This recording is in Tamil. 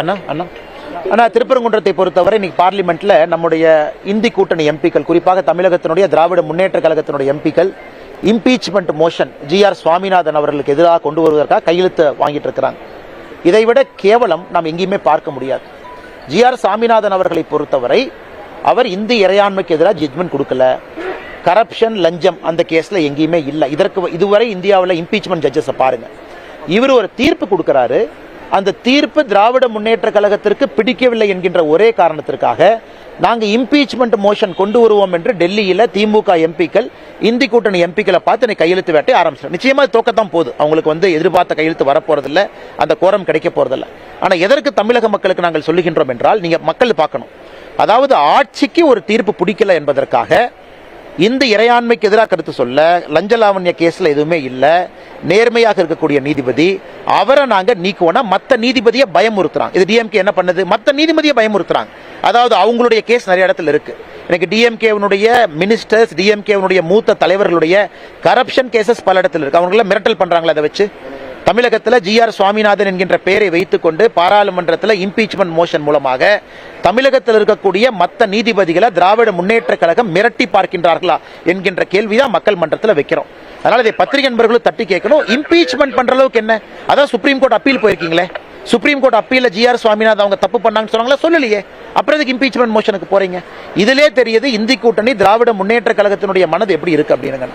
அண்ணா அண்ணா அண்ணா திருப்பரங்குன்றத்தை பொறுத்தவரை இன்னைக்கு பார்லிமெண்ட்ல நம்முடைய இந்தி கூட்டணி எம்பிக்கள், குறிப்பாக தமிழகத்தினுடைய திராவிட முன்னேற்ற கழகத்தினுடைய எம்பிக்கள் இம்பீச்மெண்ட் மோஷன் ஜிஆர் சுவாமிநாதன் அவர்களுக்கு எதிராக கொண்டு வருவதற்காக கையெழுத்து வாங்கிட்டு இருக்கிறாங்க. இதைவிட கேவலம் நாம் எங்கேயுமே பார்க்க முடியாது. ஜிஆர் சாமிநாதன் அவர்களை பொறுத்தவரை அவர் இந்தி இறையாண்மைக்கு எதிராக ஜட்மெண்ட் கொடுக்கல. கரப்ஷன் லஞ்சம் அந்த கேஸ்ல எங்கேயுமே இல்லை. இதுவரை இந்தியாவில் இம்பீச்மெண்ட் ஜட்ஜஸ் பாருங்க. இவர் ஒரு தீர்ப்பு கொடுக்கிறாரு. அந்த தீர்ப்பு திராவிட முன்னேற்ற கழகத்திற்கு பிடிக்கவில்லை என்கின்ற ஒரே காரணத்திற்காக நாங்கள் இம்பீச்மெண்ட் மோஷன் கொண்டு வருவோம் என்று டெல்லியில் திமுக எம்பிக்கள் இந்தி கூட்டணி எம்பிக்களை பார்த்து கையெழுத்து வேட்டை ஆரம்பிச்சிடும். நிச்சயமா தோக்கத்தான் போகுது. அவங்களுக்கு எதிர்பார்த்த கையெழுத்து வரப்போறதில்லை, அந்த கோரம் கிடைக்க போறதில்லை. ஆனால் எதற்கு தமிழக மக்களுக்கு நாங்கள் சொல்லுகின்றோம் என்றால், நீங்க மக்கள் பார்க்கணும். அதாவது ஆட்சிக்கு ஒரு தீர்ப்பு பிடிக்கல என்பதற்காக இந்த இறையாண்மைக்கு எதிராக கருத்து சொல்ல லஞ்ச லாவண்ய கேஸ்ல எதுவுமே இல்லை. நேர்மையாக இருக்கக்கூடிய நீதிபதி அவரை நாங்க நீக்குவோம்னா மற்ற நீதிபதியை பயமுறுத்துறாங்க. இது டிஎம்கே என்ன பண்ணுது? மற்ற நீதிபதியை பயமுறுத்துறாங்க. அதாவது அவங்களுடைய கேஸ் நிறைய இடத்துல இருக்கு. எனக்கு டிஎம்கேவுடைய மினிஸ்டர்ஸ், டிஎம்கேவுடைய மூத்த தலைவர்களுடைய கரப்ஷன் கேசஸ் பல இடத்துல இருக்கு. அவங்கள மிரட்டல் பண்றாங்களா? அதை வச்சு தமிழகத்தில் ஜிஆர் சுவாமிநாதன் என்கின்ற பெயரை வைத்துக் கொண்டு பாராளுமன்றத்தில் இம்பீச்மெண்ட் மோஷன் மூலமாக தமிழகத்தில் இருக்கக்கூடிய மற்ற நீதிபதிகளை திராவிட முன்னேற்ற கழகம் மிரட்டி பார்க்கின்றார்களா என்கின்ற கேள்விதான் மக்கள் மன்றத்தில் வைக்கிறோம். அதனால இதை பத்திரிகை நண்பர்களும் தட்டி கேட்கணும். இம்பீச்மெண்ட் பண்ற அளவுக்கு என்ன? அதான் சுப்ரீம் கோர்ட் அப்பீல் போயிருக்கீங்களே. Supreme court appeal GR Swaminathan அவங்க தப்பு பண்ணாங்கன்னு சொன்னாங்களா? சொல்லலையே. அப்புறம் இதுக்கு இம்பீச்மெண்ட் மோஷனுக்கு போறீங்க? இதிலே தெரியுது இந்தி கூட்டணி திராவிட முன்னேற்ற கழகத்தினுடைய மனது எப்படி இருக்கு அப்படின்னு.